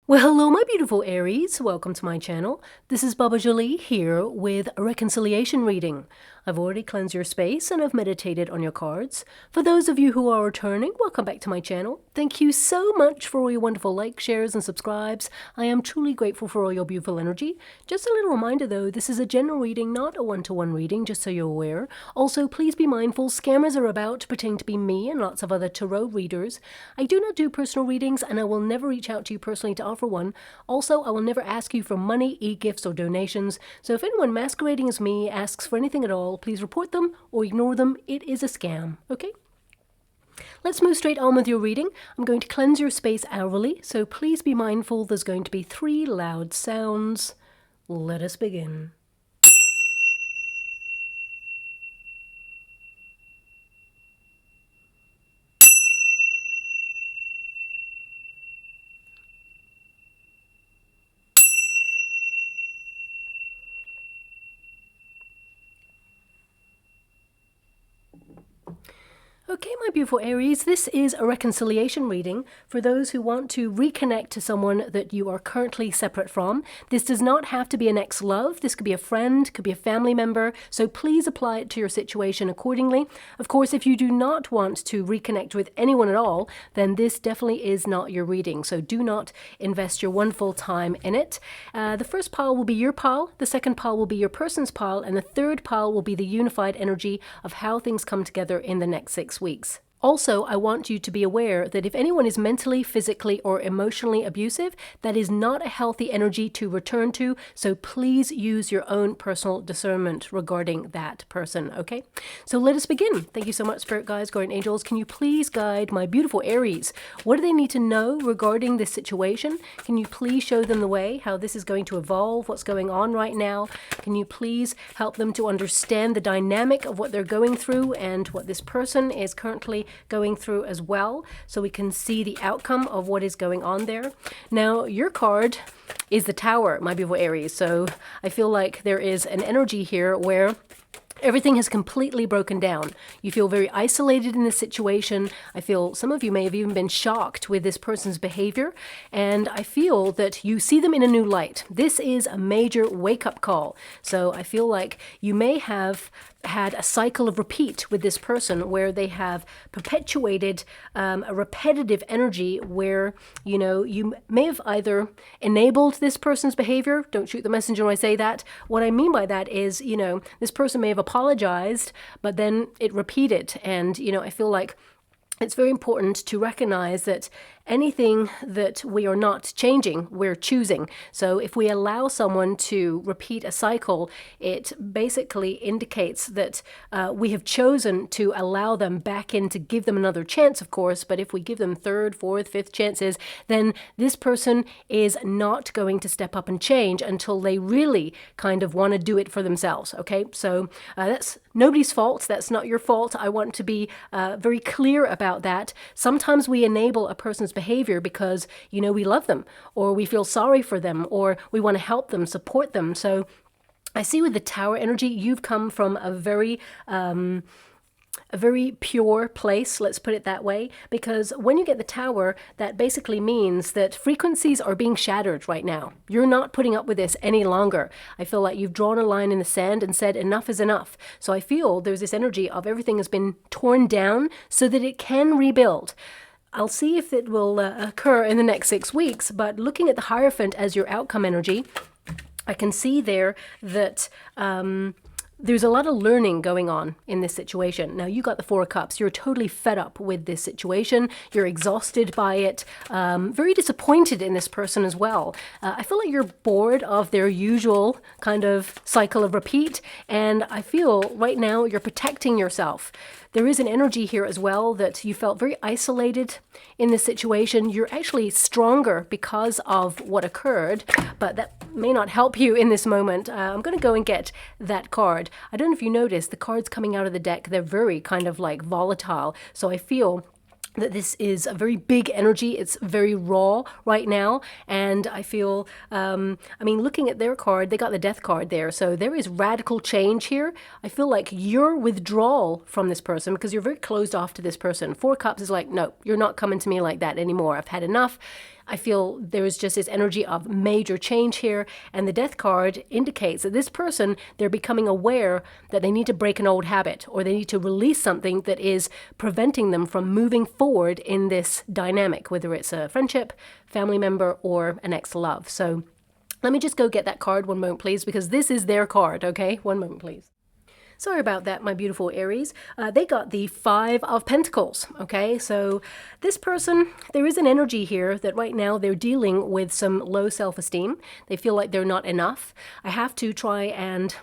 Well, hello, my beautiful Aries. Welcome to my channel. This is Baba Jolie here with a reconciliation reading. I've already cleansed your space and I've meditated on your cards. For those of you who are returning, welcome back to my channel. Thank you so much for all your wonderful likes, shares, and subscribes. I am truly grateful for all your beautiful energy. Just a little reminder though, this is a general reading, not a one-to-one reading, just so you're aware. Also, please be mindful, scammers are about, pretending to be me and lots of other tarot readers. I do not do personal readings and I will never reach out to you personally to offer one. Also, I will never ask you for money, e-gifts, or donations. So if anyone masquerading as me asks for anything at all, please report them or ignore them. It is a scam, okay? Let's move straight on with your reading. I'm going to cleanse your space hourly, so please be mindful there's going to be 3 loud sounds. Let us begin. Okay, my beautiful Aries, this is a reconciliation reading for those who want to reconnect to someone that you are currently separate from. This does not have to be an ex-love. This could be a friend, could be a family member. So please apply it to your situation accordingly. Of course, if you do not want to reconnect with anyone at all, then this definitely is not your reading. So do not invest your wonderful time in it. The first pile will be your pile. The second pile will be your person's pile. And the third pile will be the unified energy of how things come together in the next 6 weeks. Also, I want you to be aware that if anyone is mentally, physically, or emotionally abusive, that is not a healthy energy to return to, so please use your own personal discernment regarding that person, okay? So let us begin. Thank you so much, Spirit Guides, Guardian Angels. Can you please guide my beautiful Aries? What do they need to know regarding this situation? Can you please show them the way, how this is going to evolve, what's going on right now? Can you please help them to understand the dynamic of what they're going through and what this person is currently going through as well, so we can see the outcome of what is going on there. Now, your card is the Tower, my beautiful Aries, so I feel like there is an energy here where everything has completely broken down. You feel very isolated in this situation. I feel some of you may have even been shocked with this person's behavior, and I feel that you see them in a new light. This is a major wake-up call. So I feel like you may have had a cycle of repeat with this person where they have perpetuated a repetitive energy where, you know, you may have either enabled this person's behavior. Don't shoot the messenger when I say that. What I mean by that is, you know, this person may have apologized, but then it repeated. And, you know, I feel like it's very important to recognize that anything that we are not changing, we're choosing. So if we allow someone to repeat a cycle, it basically indicates that we have chosen to allow them back in, to give them another chance, of course. But if we give them 3rd, 4th, 5th chances, then this person is not going to step up and change until they really kind of want to do it for themselves. Okay, so that's nobody's fault. That's not your fault. I want to be very clear about that. Sometimes we enable a person's behavior because, you know, we love them, or we feel sorry for them, or we want to help them, support them. So I see with the Tower energy, you've come from a very pure place, let's put it that way, because when you get the Tower, that basically means that frequencies are being shattered right now. You're not putting up with this any longer. I feel like you've drawn a line in the sand and said enough is enough. So I feel there's this energy of everything has been torn down so that it can rebuild. I'll see if it will occur in the next 6 weeks, but looking at the Hierophant as your outcome energy, I can see there that there's a lot of learning going on in this situation. Now, you got the 4 of Cups. You're totally fed up with this situation. You're exhausted by it. Very disappointed in this person as well. I feel like you're bored of their usual kind of cycle of repeat. And I feel right now you're protecting yourself. There is an energy here as well that you felt very isolated in this situation. You're actually stronger because of what occurred, but that may not help you in this moment. I'm going to go and get that card. I don't know if you noticed, the cards coming out of the deck, they're very kind of like volatile. So I feel that this is a very big energy. It's very raw right now. And I feel, I mean, looking at their card, they got the Death card there. So there is radical change here. I feel like your withdrawal from this person, because you're very closed off to this person. 4 Cups is like, no, you're not coming to me like that anymore. I've had enough. I feel there is just this energy of major change here, and the Death card indicates that this person, they're becoming aware that they need to break an old habit, or they need to release something that is preventing them from moving forward in this dynamic, whether it's a friendship, family member, or an ex-love. So let me just go get that card. One moment, please, because this is their card, okay? One moment, please. Sorry about that, my beautiful Aries. They got the Five of Pentacles, okay? So this person, there is an energy here that right now they're dealing with some low self-esteem. They feel like they're not enough. I have to try and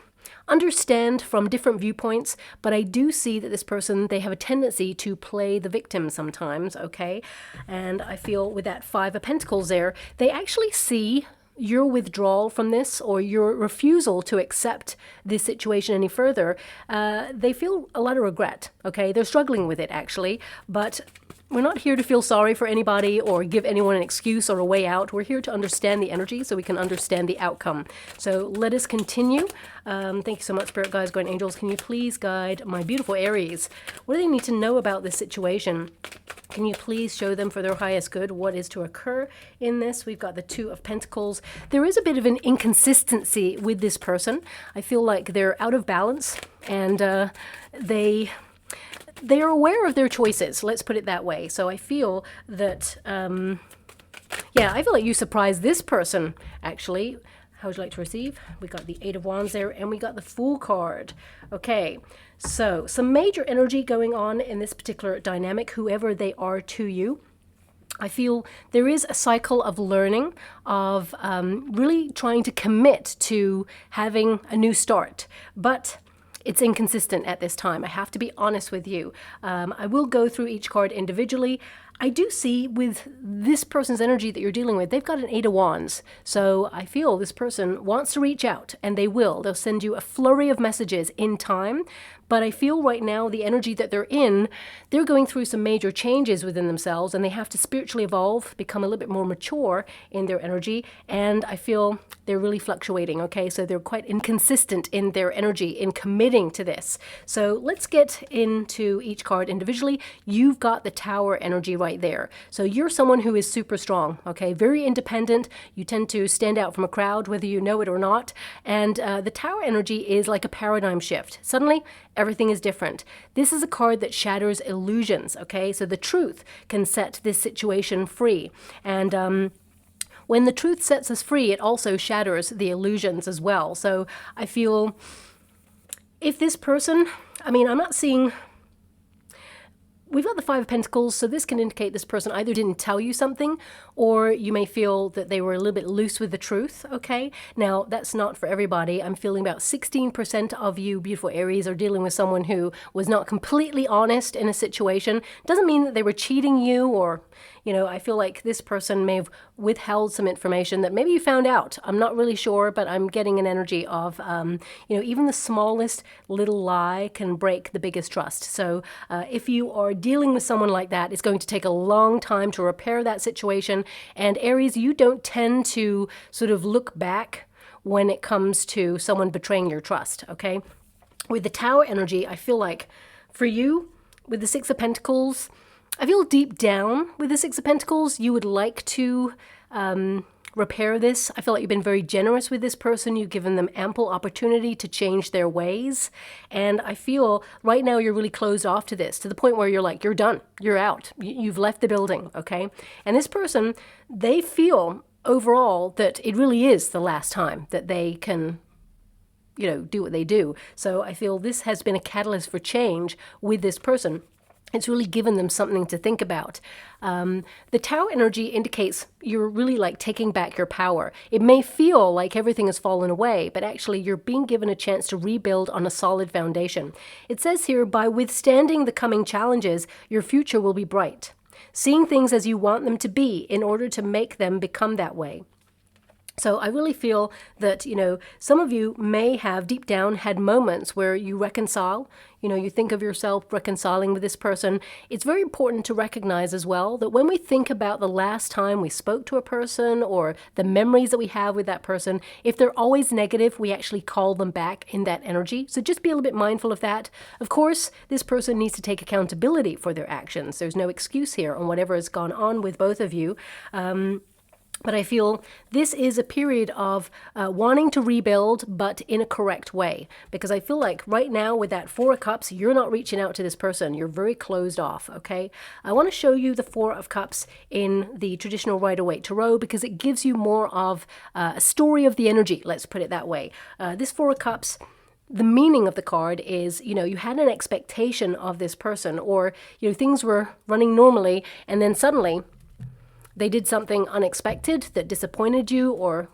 understand from different viewpoints, but I do see that this person, they have a tendency to play the victim sometimes, okay? And I feel with that Five of Pentacles there, they actually see your withdrawal from this, or your refusal to accept this situation any further. They feel a lot of regret, okay? They're struggling with it, actually, but we're not here to feel sorry for anybody or give anyone an excuse or a way out. We're here to understand the energy so we can understand the outcome. So let us continue. Thank you so much, Spirit Guides, Guardian Angels. Can you please guide my beautiful Aries? What do they need to know about this situation? Can you please show them for their highest good what is to occur in this? We've got the Two of Pentacles. There is a bit of an inconsistency with this person. I feel like they're out of balance, and they are aware of their choices. Let's put it that way. So I feel that, yeah, I feel like you surprised this person, actually. How would you like to receive? We got the Eight of Wands there, and we got the Fool card. Okay, so some major energy going on in this particular dynamic, whoever they are to you. I feel there is a cycle of learning, of really trying to commit to having a new start, but it's inconsistent at this time. I have to be honest with you. I will go through each card individually. I do see with this person's energy that you're dealing with, they've got an Eight of Wands. So I feel this person wants to reach out, and they will. They'll send you a flurry of messages in time. But I feel right now the energy that they're in, they're going through some major changes within themselves, and they have to spiritually evolve, become a little bit more mature in their energy. And I feel they're really fluctuating, okay? So they're quite inconsistent in their energy, in committing to this. So let's get into each card individually. You've got the Tower energy right there. So you're someone who is super strong, okay? Very independent. You tend to stand out from a crowd, whether you know it or not. And the Tower energy is like a paradigm shift. Suddenly, everything is different. This is a card that shatters illusions, okay? So the truth can set this situation free. And when the truth sets us free, it also shatters the illusions as well. So I feel if this person, I mean, I'm not seeing... We've got the Five of Pentacles, so this can indicate this person either didn't tell you something, or you may feel that they were a little bit loose with the truth, okay? Now, that's not for everybody. I'm feeling about 16% of you beautiful Aries are dealing with someone who was not completely honest in a situation. Doesn't mean that they were cheating you, or, you know, I feel like this person may have withheld some information that maybe you found out. I'm not really sure, but I'm getting an energy of, you know, even the smallest little lie can break the biggest trust. So if you are dealing with someone like that, it's going to take a long time to repair that situation. And Aries, you don't tend to sort of look back when it comes to someone betraying your trust, okay? With the Tower energy, I feel like for you, with the Six of Pentacles, I feel deep down with the Six of Pentacles, you would like to repair this. I feel like you've been very generous with this person. You've given them ample opportunity to change their ways. And I feel right now you're really closed off to this, to the point where you're like, you're done. You're out. You've left the building, okay? And this person, they feel overall that it really is the last time that they can, you know, do what they do. So I feel this has been a catalyst for change with this person. It's really given them something to think about. The Tower energy indicates you're really like taking back your power. It may feel like everything has fallen away, but actually you're being given a chance to rebuild on a solid foundation. It says here, by withstanding the coming challenges, your future will be bright. Seeing things as you want them to be in order to make them become that way. So I really feel that, you know, some of you may have deep down had moments where you reconcile, you know, you think of yourself reconciling with this person. It's very important to recognize as well that when we think about the last time we spoke to a person or the memories that we have with that person, if they're always negative, we actually call them back in that energy. So just be a little bit mindful of that. Of course, this person needs to take accountability for their actions. There's no excuse here on whatever has gone on with both of you. But I feel this is a period of wanting to rebuild, but in a correct way. Because I feel like right now with that Four of Cups, you're not reaching out to this person. You're very closed off, okay? I want to show you the Four of Cups in the traditional Rider-Waite Tarot because it gives you more of a story of the energy, let's put it that way. This Four of Cups, the meaning of the card is, you had an expectation of this person, or, things were running normally, and then suddenly they did something unexpected that disappointed you or,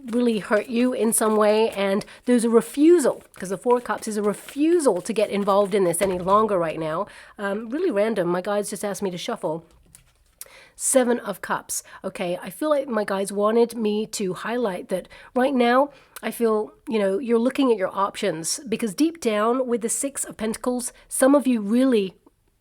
really hurt you in some way. And there's a refusal, because the Four of Cups is a refusal to get involved in this any longer right now. Really random. My guides just asked me to shuffle. Seven of Cups. Okay, I feel like my guides wanted me to highlight that right now. I feel, you're looking at your options because deep down with the Six of Pentacles, some of you really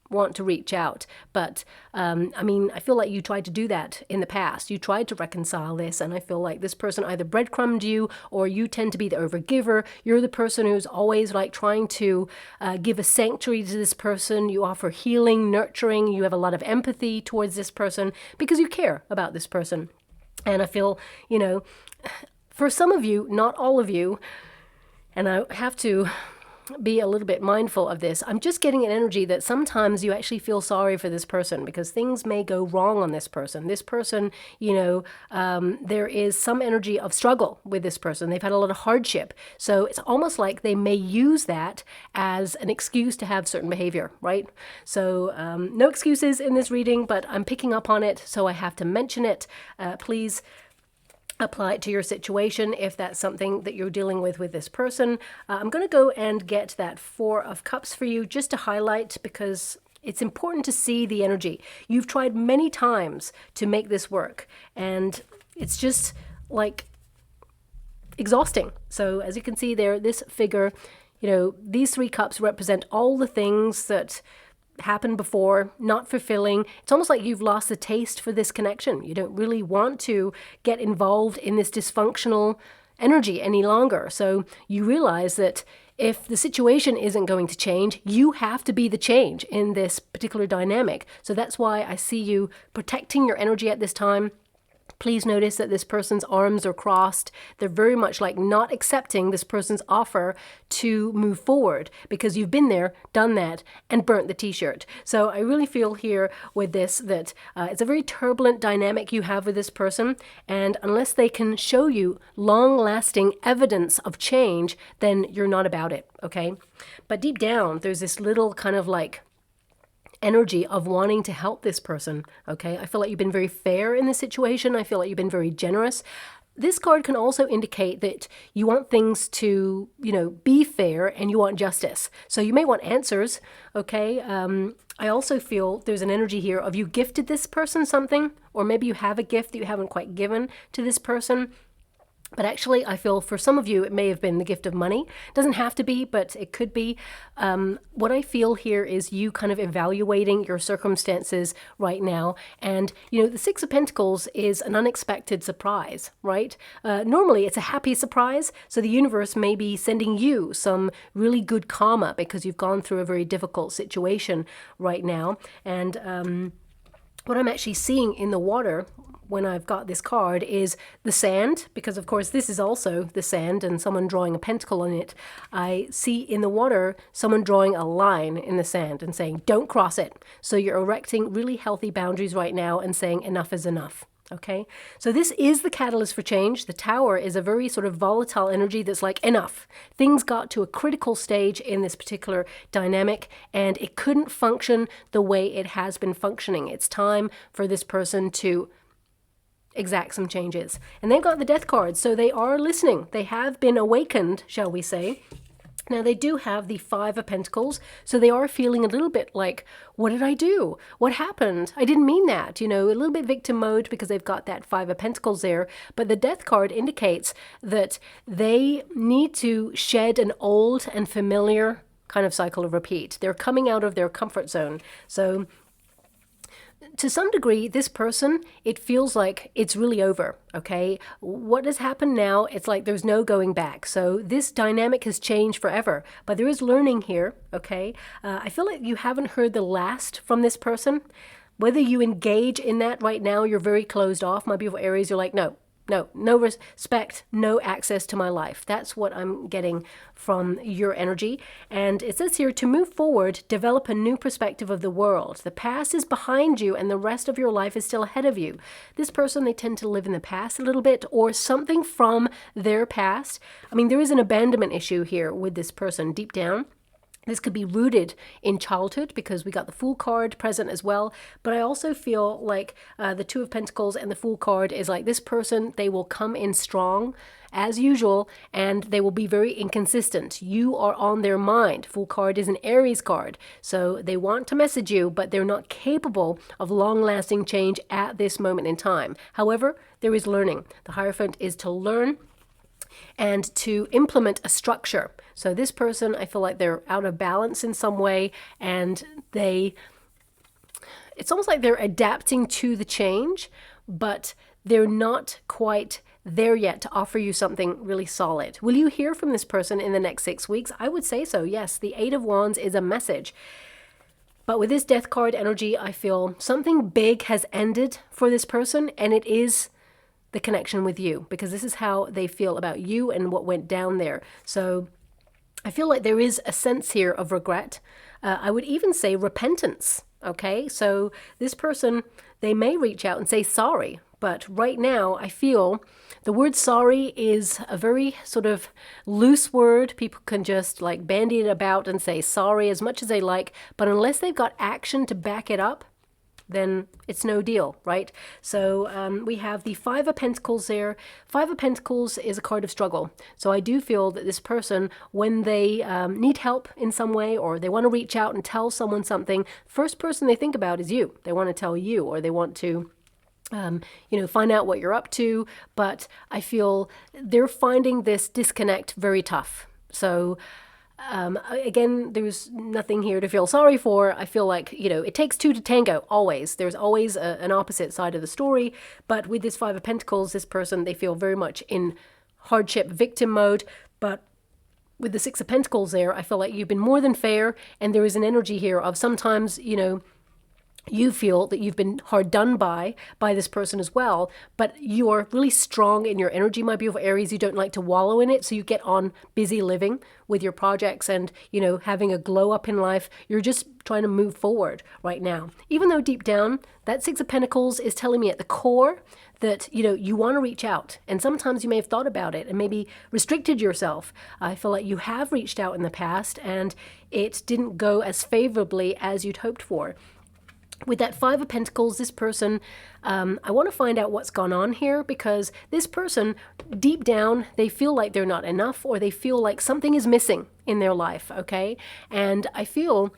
want to reach out. But I feel like you tried to do that in the past. You tried to reconcile this, and I feel like this person either breadcrumbed you, or you tend to be the overgiver. You're the person who's always like trying to give a sanctuary to this person. You offer healing, nurturing. You have a lot of empathy towards this person because you care about this person. And I feel, for some of you, not all of you, and I have to be a little bit mindful of this. I'm just getting an energy that sometimes you actually feel sorry for this person because things may go wrong on this person. This person, there is some energy of struggle with this person. They've had a lot of hardship. So it's almost like they may use that as an excuse to have certain behavior, right? So no excuses in this reading, but I'm picking up on it, so I have to mention it. Please apply it to your situation if that's something that you're dealing with this person. I'm going to go and get that Four of Cups for you just to highlight because it's important to see the energy. You've tried many times to make this work and it's just like exhausting. So as you can see there, this figure, these three cups represent all the things that happened before, not fulfilling. It's almost like you've lost the taste for this connection. You don't really want to get involved in this dysfunctional energy any longer. So you realize that if the situation isn't going to change, you have to be the change in this particular dynamic. So that's why I see you protecting your energy at this time. Please notice that this person's arms are crossed. They're very much like not accepting this person's offer to move forward because you've been there, done that, and burnt the t-shirt. So I really feel here with this that it's a very turbulent dynamic you have with this person. And unless they can show you long-lasting evidence of change, then you're not about it, okay? But deep down, there's this little kind of like energy of wanting to help this person, okay? I feel like you've been very fair in this situation. I feel like you've been very generous. This card can also indicate that you want things to, be fair and you want justice. So you may want answers, okay? I also feel there's an energy here of you gifted this person something, or maybe you have a gift that you haven't quite given to this person. But actually, I feel for some of you, it may have been the gift of money. It doesn't have to be, but it could be. What I feel here is you kind of evaluating your circumstances right now. And, the Six of Pentacles is an unexpected surprise, right? Normally, it's a happy surprise. So the universe may be sending you some really good karma because you've gone through a very difficult situation right now. And what I'm actually seeing in the water when I've got this card is the sand, because of course this is also the sand and someone drawing a pentacle on it. I see in the water someone drawing a line in the sand and saying, don't cross it. So you're erecting really healthy boundaries right now and saying enough is enough. Okay, so this is the catalyst for change. The Tower is a very sort of volatile energy that's like enough. Things got to a critical stage in this particular dynamic and it couldn't function the way it has been functioning. It's time for this person to exact some changes. And they've got the Death card, so they are listening. They have been awakened, shall we say. Now, they do have the Five of Pentacles, so they are feeling a little bit like, what did I do? What happened? I didn't mean that. A little bit victim mode because they've got that Five of Pentacles there. But the Death card indicates that they need to shed an old and familiar kind of cycle of repeat. They're coming out of their comfort zone. So to some degree, this person, it feels like it's really over, okay? What has happened now, it's like there's no going back. So this dynamic has changed forever, but there is learning here, okay? I feel like you haven't heard the last from this person. Whether you engage in that right now, you're very closed off. My beautiful Aries, you're like, no respect, no access to my life. That's what I'm getting from your energy. And it says here, to move forward, develop a new perspective of the world. The past is behind you and the rest of your life is still ahead of you. This person, they tend to live in the past a little bit, or something from their past. I mean, there is an abandonment issue here with this person deep down. This could be rooted in childhood because we got the Fool card present as well. But I also feel like the Two of Pentacles and the Fool card is like this person, they will come in strong as usual, and they will be very inconsistent. You are on their mind. Fool card is an Aries card. So they want to message you, but they're not capable of long-lasting change at this moment in time. However, there is learning. The Hierophant is to learn and to implement a structure. So this person, I feel like they're out of balance in some way, and it's almost like they're adapting to the change, but they're not quite there yet to offer you something really solid. Will you hear from this person in the next 6 weeks? I would say so, yes. The Eight of Wands is a message. But with this Death card energy, I feel something big has ended for this person, and it is the connection with you, because this is how they feel about you and what went down there. So I feel like there is a sense here of regret. I would even say repentance. Okay, so this person, they may reach out and say sorry, but right now I feel the word sorry is a very sort of loose word. People can just like bandy it about and say sorry as much as they like, but unless they've got action to back it up, then it's no deal, right? So we have the Five of Pentacles there. Five of Pentacles is a card of struggle. So I do feel that this person, when they need help in some way, or they want to reach out and tell someone something, first person they think about is you. They want to tell you, or they want to find out what you're up to. But I feel they're finding this disconnect very tough. So again, there's nothing here to feel sorry for. I feel like, it takes two to tango, always. There's always an opposite side of the story. But with this Five of Pentacles, this person, they feel very much in hardship victim mode. But with the Six of Pentacles there, I feel like you've been more than fair. And there is an energy here of sometimes, you feel that you've been hard done by this person as well, but you're really strong in your energy, my beautiful Aries. You don't like to wallow in it, so you get on busy living with your projects and, having a glow up in life. You're just trying to move forward right now. Even though deep down, that Six of Pentacles is telling me at the core that, you want to reach out. And sometimes you may have thought about it and maybe restricted yourself. I feel like you have reached out in the past and it didn't go as favorably as you'd hoped for. With that Five of Pentacles, this person, I want to find out what's gone on here, because this person, deep down, they feel like they're not enough, or they feel like something is missing in their life, okay? And I feel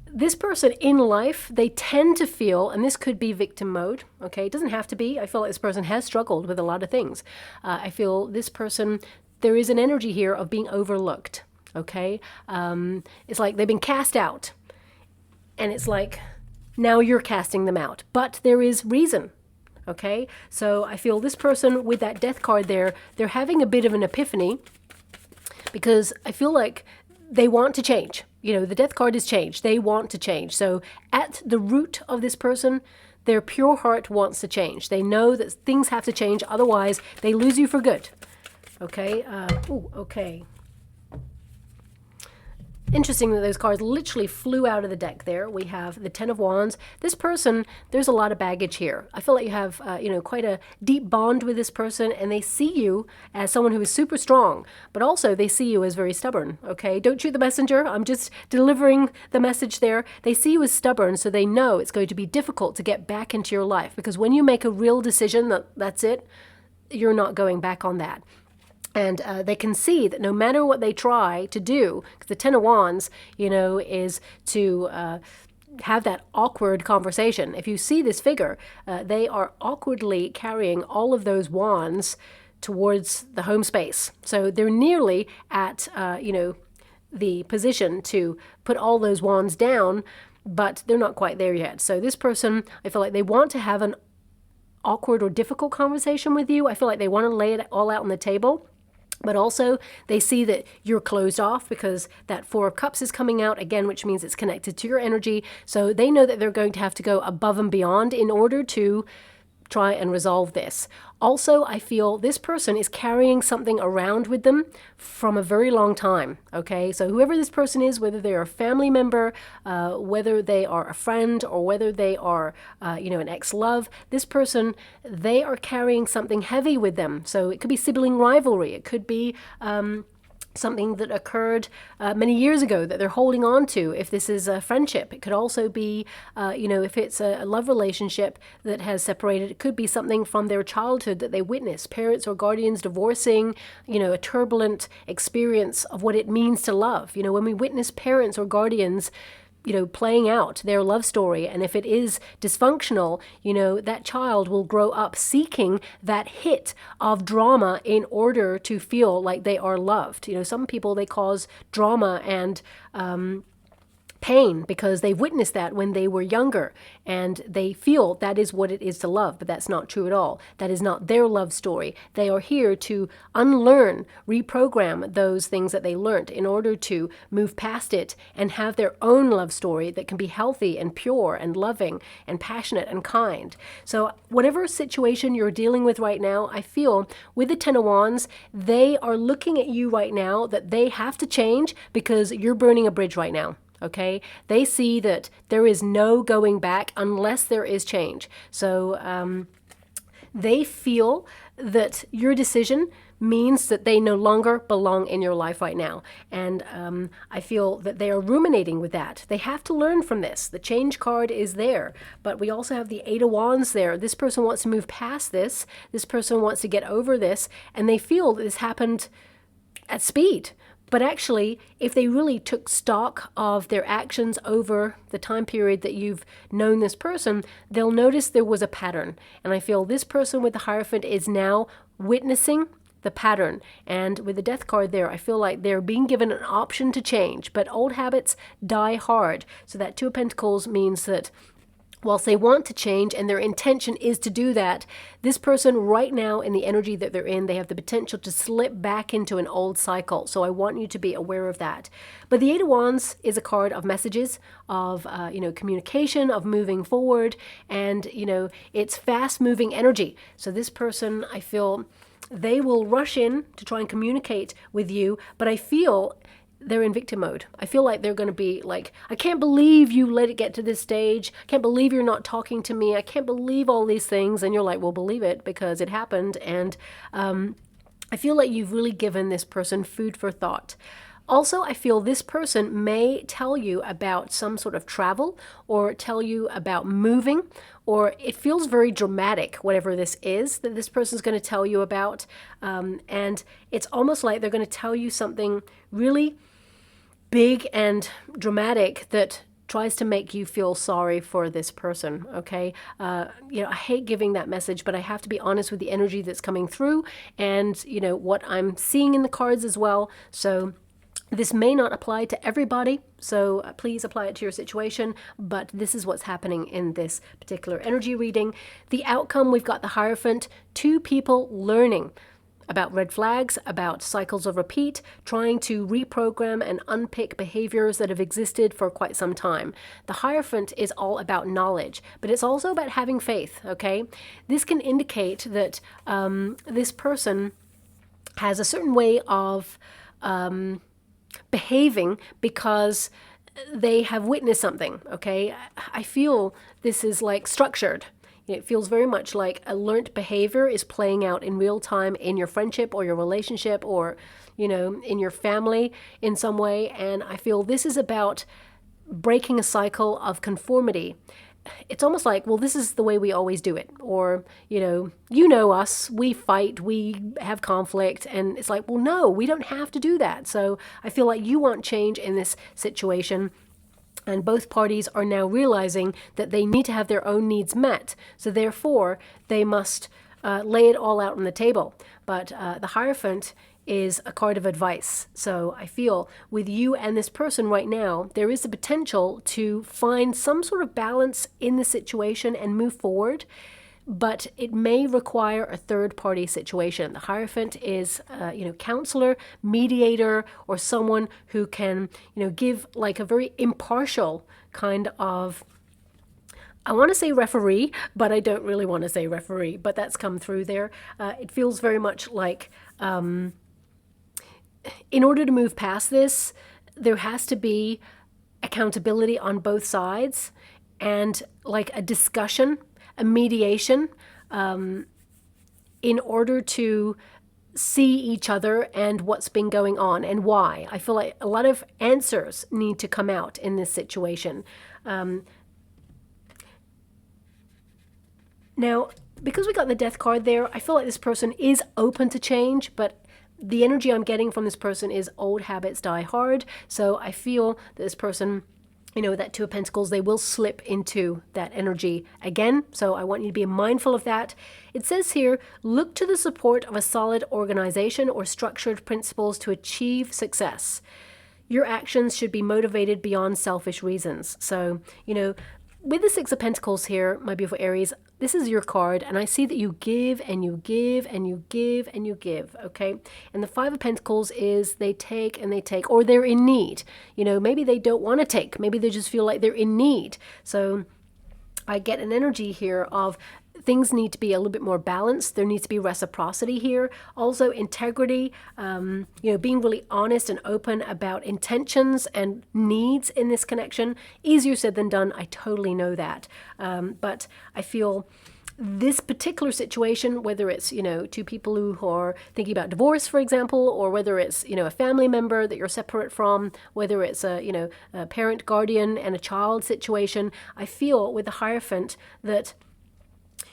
this person in life, they tend to feel, and this could be victim mode, okay? It doesn't have to be. I feel like this person has struggled with a lot of things. I feel this person, there is an energy here of being overlooked, okay? It's like they've been cast out. And it's like, now you're casting them out. But there is reason, okay? So I feel this person with that Death card there, they're having a bit of an epiphany, because I feel like they want to change. The Death card is change. They want to change. So at the root of this person, their pure heart wants to change. They know that things have to change, otherwise they lose you for good, okay? Okay. Interesting that those cards literally flew out of the deck there. We have the Ten of Wands. This person, there's a lot of baggage here. I feel like you have, quite a deep bond with this person, and they see you as someone who is super strong, but also they see you as very stubborn, okay? Don't shoot the messenger. I'm just delivering the message there. They see you as stubborn, so they know it's going to be difficult to get back into your life, because when you make a real decision that's it, you're not going back on that. And they can see that no matter what they try to do, because the Ten of Wands, is to have that awkward conversation. If you see this figure, they are awkwardly carrying all of those wands towards the home space. So they're nearly at, the position to put all those wands down, but they're not quite there yet. So this person, I feel like they want to have an awkward or difficult conversation with you. I feel like they want to lay it all out on the table. But also they see that you're closed off because that Four of Cups is coming out again, which means it's connected to your energy. So they know that they're going to have to go above and beyond in order to try and resolve this. Also, I feel this person is carrying something around with them from a very long time, okay? So whoever this person is, whether they're a family member, whether they are a friend, or whether they are, an ex-love, this person, they are carrying something heavy with them. So it could be sibling rivalry. It could be something that occurred many years ago that they're holding on to. If this is a friendship, it could also be, if it's a love relationship that has separated, it could be something from their childhood that they witnessed, parents or guardians divorcing, a turbulent experience of what it means to love. When we witness parents or guardians playing out their love story. And if it is dysfunctional, that child will grow up seeking that hit of drama in order to feel like they are loved. Some people, they cause drama and pain because they witnessed that when they were younger and they feel that is what it is to love, but that's not true at all. That is not their love story. They are here to unlearn, reprogram those things that they learned in order to move past it and have their own love story that can be healthy and pure and loving and passionate and kind. So whatever situation you're dealing with right now, I feel with the Ten of Wands, they are looking at you right now that they have to change because you're burning a bridge right now. Okay, they see that there is no going back unless there is change. So they feel that your decision means that they no longer belong in your life right now. And I feel that they are ruminating with that. They have to learn from this. The change card is there, but we also have the Eight of Wands there. This person wants to move past this. This person wants to get over this, and they feel that this happened at speed. But actually, if they really took stock of their actions over the time period that you've known this person, they'll notice there was a pattern. And I feel this person with the Hierophant is now witnessing the pattern. And with the Death card there, I feel like they're being given an option to change. But old habits die hard. So that Two of Pentacles means that whilst they want to change and their intention is to do that, this person right now in the energy that they're in, they have the potential to slip back into an old cycle. So I want you to be aware of that. But the Eight of Wands is a card of messages, of communication, of moving forward, and it's fast moving energy. So this person, I feel they will rush in to try and communicate with you, but I feel they're in victim mode. I feel like they're going to be like, I can't believe you let it get to this stage. I can't believe you're not talking to me. I can't believe all these things. And you're like, well, believe it because it happened. And I feel like you've really given this person food for thought. Also, I feel this person may tell you about some sort of travel or tell you about moving, or it feels very dramatic, whatever this is that this person's going to tell you about. And it's almost like they're going to tell you something really big and dramatic that tries to make you feel sorry for this person, okay? I hate giving that message, but I have to be honest with the energy that's coming through and, what I'm seeing in the cards as well. So this may not apply to everybody, so please apply it to your situation, but this is what's happening in this particular energy reading. The outcome, we've got the Hierophant, two people learning about red flags, about cycles of repeat, trying to reprogram and unpick behaviors that have existed for quite some time. The Hierophant is all about knowledge, but it's also about having faith, okay? This can indicate that this person has a certain way of behaving because they have witnessed something, okay? I feel this is like structured. It feels very much like a learnt behavior is playing out in real time in your friendship or your relationship or, in your family in some way. And I feel this is about breaking a cycle of conformity. It's almost like, well, this is the way we always do it. Or, us, we fight, we have conflict. And it's like, well, no, we don't have to do that. So I feel like you want change in this situation. And both parties are now realizing that they need to have their own needs met. So therefore, they must lay it all out on the table. But the Hierophant is a card of advice. So I feel with you and this person right now, there is the potential to find some sort of balance in the situation and move forward. but it may require a third-party situation. The Hierophant is, counselor, mediator, or someone who can, give like a very impartial kind of, I want to say referee, but I don't really want to say referee, but that's come through there. It feels very much like, in order to move past this, there has to be accountability on both sides and like a discussion, a mediation, in order to see each other and what's been going on and why. I feel like a lot of answers need to come out in this situation. Now, because we got the Death card there, I feel like this person is open to change, but the energy I'm getting from this person is old habits die hard. So I feel that this person, that Two of Pentacles, they will slip into that energy again. So I want you to be mindful of that. It says here, look to the support of a solid organization or structured principles to achieve success. Your actions should be motivated beyond selfish reasons. So, with the Six of Pentacles here, my beautiful Aries, this is your card, and I see that you give and you give and you give and you give, okay? And the Five of Pentacles is they take and they take, or they're in need. Maybe they don't want to take. Maybe they just feel like they're in need. So I get an energy here of things need to be a little bit more balanced. There needs to be reciprocity here. Also integrity, being really honest and open about intentions and needs in this connection. Easier said than done. I totally know that. But I feel this particular situation, whether it's, two people who are thinking about divorce, for example, or whether it's, a family member that you're separate from, whether it's a parent, guardian, and a child situation, I feel with the Hierophant that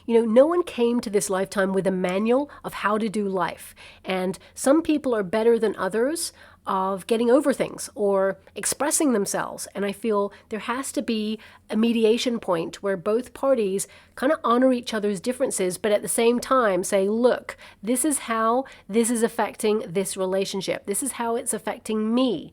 no one came to this lifetime with a manual of how to do life. And some people are better than others of getting over things or expressing themselves. And I feel there has to be a mediation point where both parties kind of honor each other's differences, but at the same time say, look, this is how this is affecting this relationship. This is how it's affecting me.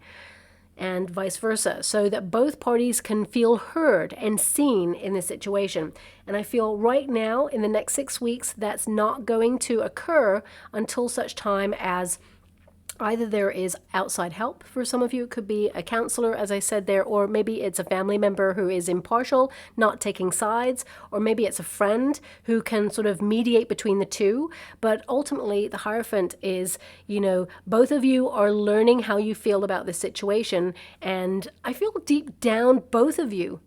And vice versa, so that both parties can feel heard and seen in this situation. And I feel right now, in the next 6 weeks, that's not going to occur until such time as either there is outside help. For some of you, it could be a counselor, as I said there, or maybe it's a family member who is impartial, not taking sides, or maybe it's a friend who can sort of mediate between the two. But ultimately, the Hierophant is, both of you are learning how you feel about this situation. And I feel deep down, both of you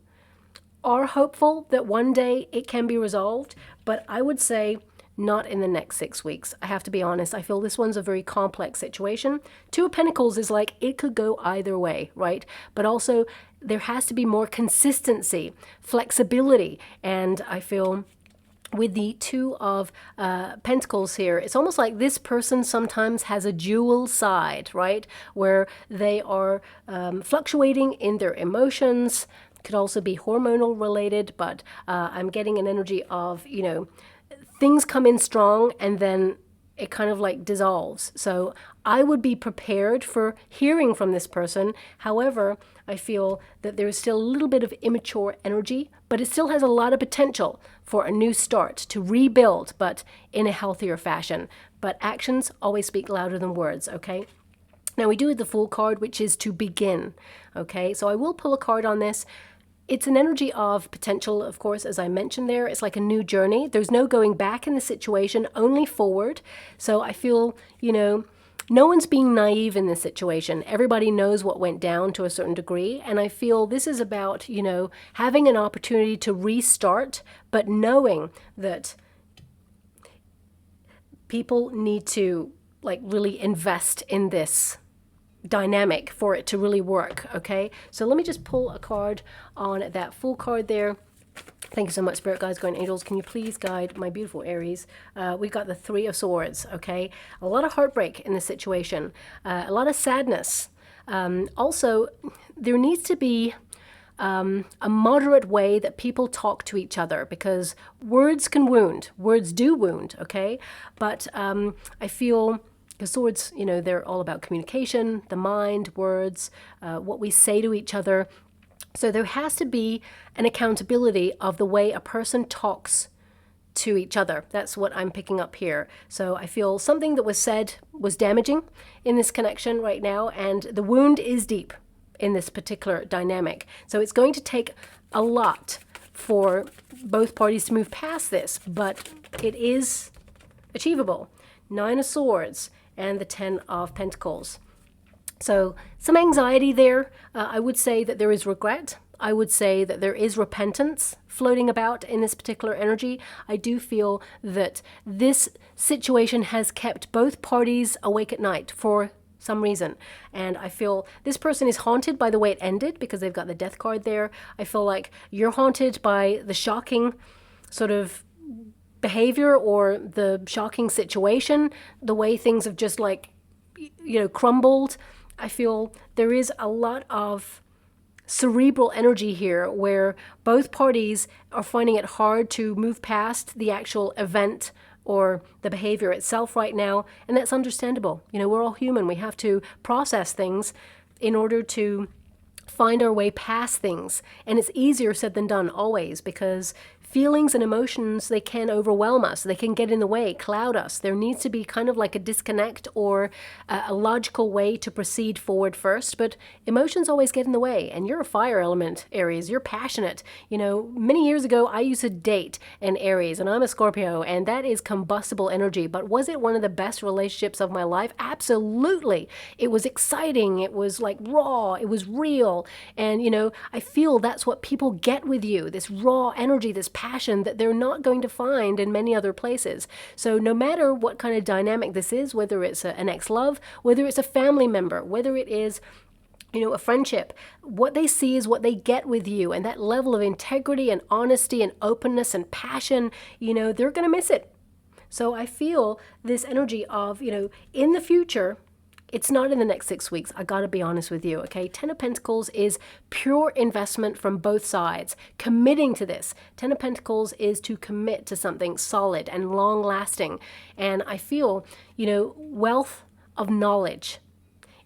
are hopeful that one day it can be resolved. But I would say, not in the next 6 weeks. I have to be honest. I feel this one's a very complex situation. Two of Pentacles is like it could go either way, right? But also there has to be more consistency, flexibility. And I feel with the Two of Pentacles here, it's almost like this person sometimes has a dual side, right? Where they are fluctuating in their emotions. Could also be hormonal related, but I'm getting an energy of, things come in strong and then it kind of like dissolves. So I would be prepared for hearing from this person. However, I feel that there is still a little bit of immature energy, but it still has a lot of potential for a new start, to rebuild, but in a healthier fashion. But actions always speak louder than words, okay? Now we do have the Fool card, which is to begin, okay? So I will pull a card on this. It's an energy of potential, of course, as I mentioned there. It's like a new journey. There's no going back in the situation, only forward. So I feel, no one's being naive in this situation. Everybody knows what went down to a certain degree. And I feel this is about, having an opportunity to restart, but knowing that people need to really invest in this dynamic for it to really work, okay? So let me just pull a card on that Fool card there. Thank you so much, Spirit Guides, Guardian Angels. Can you please guide my beautiful Aries? We've got the Three of Swords, okay? A lot of heartbreak in this situation, a lot of sadness. Also, there needs to be a moderate way that people talk to each other, because words can wound. Words do wound, okay? But I feel the swords, they're all about communication, the mind, words, what we say to each other. So there has to be an accountability of the way a person talks to each other. That's what I'm picking up here. So I feel something that was said was damaging in this connection right now, and the wound is deep in this particular dynamic. So it's going to take a lot for both parties to move past this, but it is achievable. 9 of Swords and the 10 of Pentacles. So some anxiety there. I would say that there is regret. I would say that there is repentance floating about in this particular energy. I do feel that this situation has kept both parties awake at night for some reason. And I feel this person is haunted by the way it ended because they've got the Death card there. I feel like you're haunted by the shocking sort of behavior or the shocking situation, the way things have just like, crumbled. I feel there is a lot of cerebral energy here where both parties are finding it hard to move past the actual event or the behavior itself right now, and that's understandable. We're all human. We have to process things in order to find our way past things, and it's easier said than done always, because feelings and emotions, they can overwhelm us. They can get in the way, cloud us. There needs to be kind of like a disconnect or a logical way to proceed forward first, but emotions always get in the way. And you're a fire element, Aries. You're passionate. Many years ago, I used to date an Aries, and I'm a Scorpio, and that is combustible energy. But was it one of the best relationships of my life? Absolutely. It was exciting. It was like raw. It was real. And, I feel that's what people get with you, this raw energy, this passion that they're not going to find in many other places. So no matter what kind of dynamic this is, whether it's an ex-love, whether it's a family member, whether it is a friendship, what they see is what they get with you, and that level of integrity and honesty and openness and passion, they're going to miss it. So I feel this energy of, in the future, it's not in the next 6 weeks. I got to be honest with you, okay? 10 of Pentacles is pure investment from both sides, committing to this. 10 of Pentacles is to commit to something solid and long-lasting. And I feel, wealth of knowledge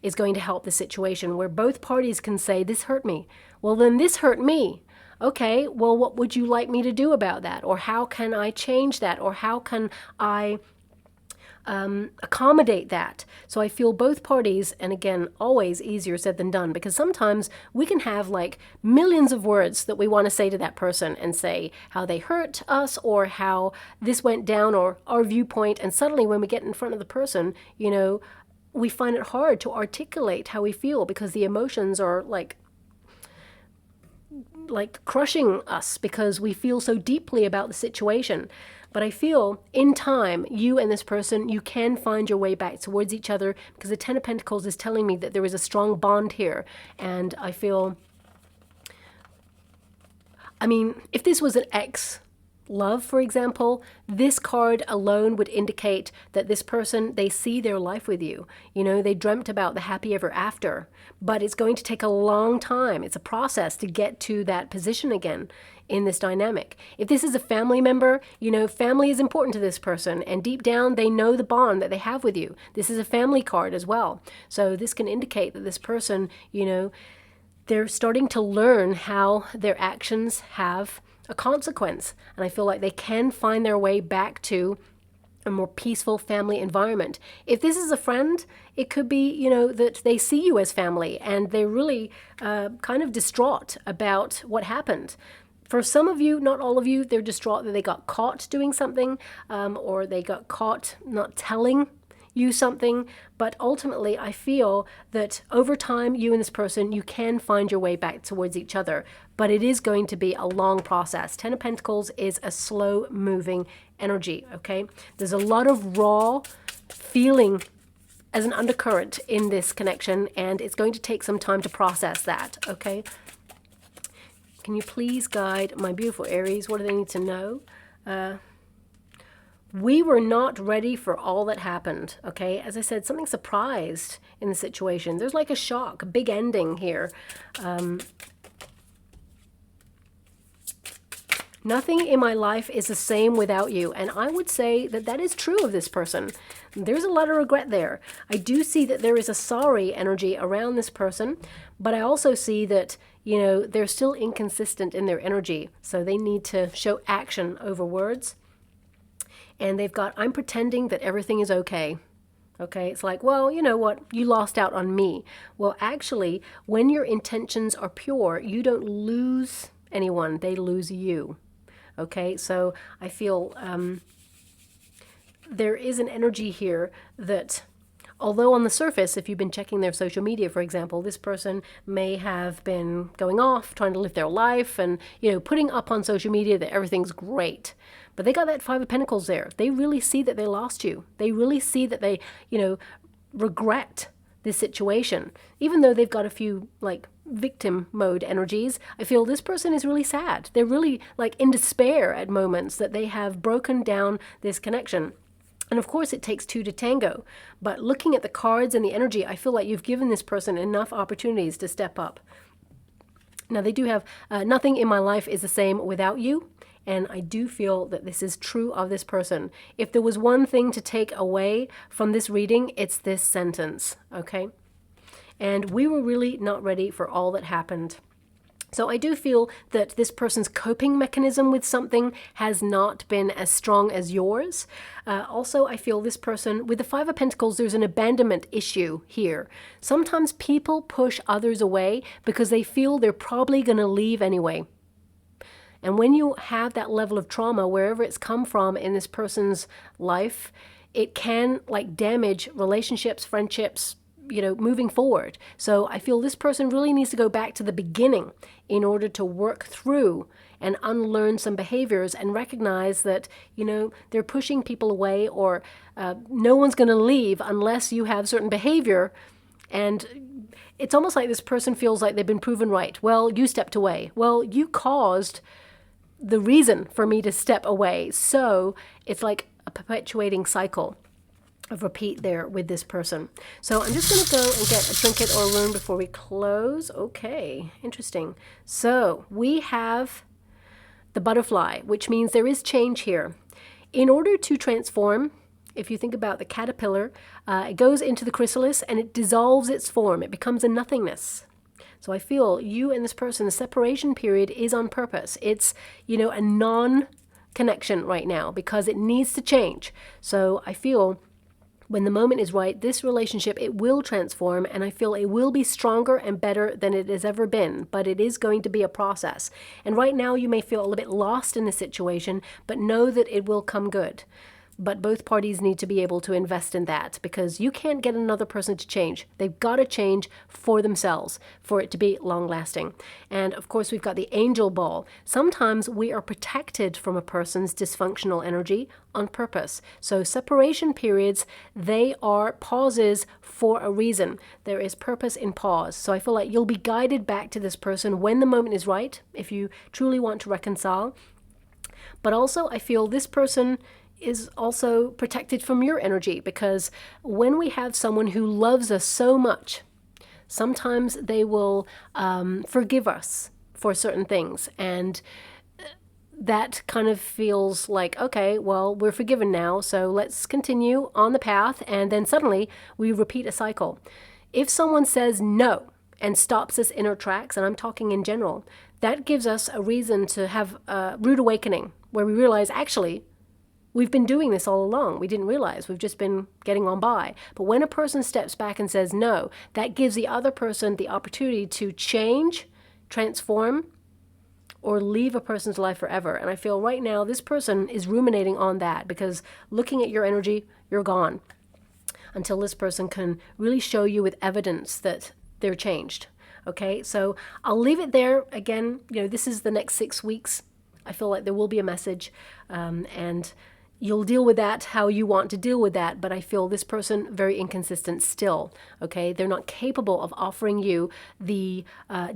is going to help the situation where both parties can say, this hurt me. Well, then this hurt me. Okay, well, what would you like me to do about that? Or how can I change that? Or how can I accommodate that? So I feel both parties, and again, always easier said than done, because sometimes we can have like millions of words that we want to say to that person and say how they hurt us or how this went down or our viewpoint, and suddenly when we get in front of the person, we find it hard to articulate how we feel because the emotions are like crushing us because we feel so deeply about the situation. But I feel in time, you and this person, you can find your way back towards each other, because the 10 of Pentacles is telling me that there is a strong bond here. And I feel, if this was an ex-love, for example, this card alone would indicate that this person, they see their life with you. They dreamt about the happy ever after, but it's going to take a long time. It's a process to get to that position again in this dynamic. If this is a family member, family is important to this person, and deep down they know the bond that they have with you. This is a family card as well. So this can indicate that this person, they're starting to learn how their actions have a consequence. And I feel like they can find their way back to a more peaceful family environment. If this is a friend, it could be, that they see you as family and they're really kind of distraught about what happened. For some of you, not all of you, they're distraught that they got caught doing something, or they got caught not telling you something. But ultimately, I feel that over time, you and this person, you can find your way back towards each other. But it is going to be a long process. 10 of Pentacles is a slow-moving energy, okay? There's a lot of raw feeling as an undercurrent in this connection, and it's going to take some time to process that, okay? Can you please guide my beautiful Aries? What do they need to know? We were not ready for all that happened, okay? As I said, something surprised in the situation. There's like a shock, a big ending here. Nothing in my life is the same without you. And I would say that that is true of this person. There's a lot of regret there. I do see that there is a sorry energy around this person, but I also see that, they're still inconsistent in their energy. So they need to show action over words. and they've got, I'm pretending that everything is okay. Okay, it's like, well, you know what? You lost out on me. Well, actually, when your intentions are pure, you don't lose anyone. They lose you. Okay, so I feel there is an energy here that, although on the surface, if you've been checking their social media, for example, this person may have been going off, trying to live their life and, you know, putting up on social media that everything's great. But they got that Five of Pentacles there. They really see that they lost you. They really see that they, you know, regret this situation. Even though they've got a few, like, victim mode energies, I feel this person is really sad. They're really, like, in despair at moments that they have broken down this connection. And of course, it takes two to tango. But looking at the cards and the energy, I feel like you've given this person enough opportunities to step up. Now, they do have nothing in my life is the same without you. And I do feel that this is true of this person. If there was one thing to take away from this reading, it's this sentence, okay? And we were really not ready for all that happened. So I do feel that this person's coping mechanism with something has not been as strong as yours. Also, I feel this person, with the Five of Pentacles, there's an abandonment issue here. Sometimes people push others away because they feel they're probably going to leave anyway. And when you have that level of trauma, wherever it's come from in this person's life, it can like damage relationships, friendships, you know, moving forward. So I feel this person really needs to go back to the beginning in order to work through and unlearn some behaviors and recognize that, you know, they're pushing people away, or no one's going to leave unless you have certain behavior. And it's almost like this person feels like they've been proven right. Well, you stepped away. Well, you caused the reason for me to step away. So it's like a perpetuating cycle of repeat there with this person. So I'm just going to go and get a trinket or a rune before we close. Okay, interesting. So we have the butterfly, which means there is change here. In order to transform, if you think about the caterpillar, it goes into the chrysalis and it dissolves its form. It becomes a nothingness. So I feel you and this person, the separation period is on purpose. It's, you know, a non-connection right now because it needs to change. So I feel when the moment is right, this relationship, it will transform, and I feel it will be stronger and better than it has ever been, but it is going to be a process. And right now you may feel a little bit lost in the situation, but know that it will come good. But both parties need to be able to invest in that, because you can't get another person to change. They've got to change for themselves for it to be long-lasting. And of course, we've got the angel ball. Sometimes we are protected from a person's dysfunctional energy on purpose. So separation periods, they are pauses for a reason. There is purpose in pause. So I feel like you'll be guided back to this person when the moment is right, if you truly want to reconcile. But also, I feel this person is also protected from your energy, because when we have someone who loves us so much, sometimes they will forgive us for certain things, and that kind of feels like, okay, well, we're forgiven now, so let's continue on the path, and then suddenly we repeat a cycle. If someone says no and stops us in our tracks, and I'm talking in general, that gives us a reason to have a rude awakening, where we realize, actually, we've been doing this all along. We didn't realize. We've just been getting on by. But when a person steps back and says no, that gives the other person the opportunity to change, transform, or leave a person's life forever. And I feel right now this person is ruminating on that, because looking at your energy, you're gone until this person can really show you with evidence that they're changed. Okay, so I'll leave it there. Again, you know, this is the next 6 weeks. I feel like there will be a message, and you'll deal with that how you want to deal with that, but I feel this person very inconsistent still, okay? They're not capable of offering you the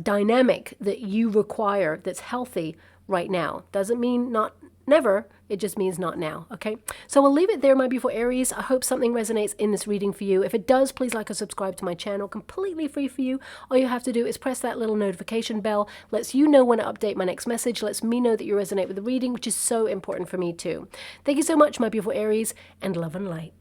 dynamic that you require that's healthy right now. Doesn't mean not never, it just means not now, okay? So we'll leave it there, my beautiful Aries. I hope something resonates in this reading for you. If it does, please like or subscribe to my channel, completely free for you. All you have to do is press that little notification bell, lets you know when I update my next message, lets me know that you resonate with the reading, which is so important for me too. Thank you so much, my beautiful Aries, and love and light.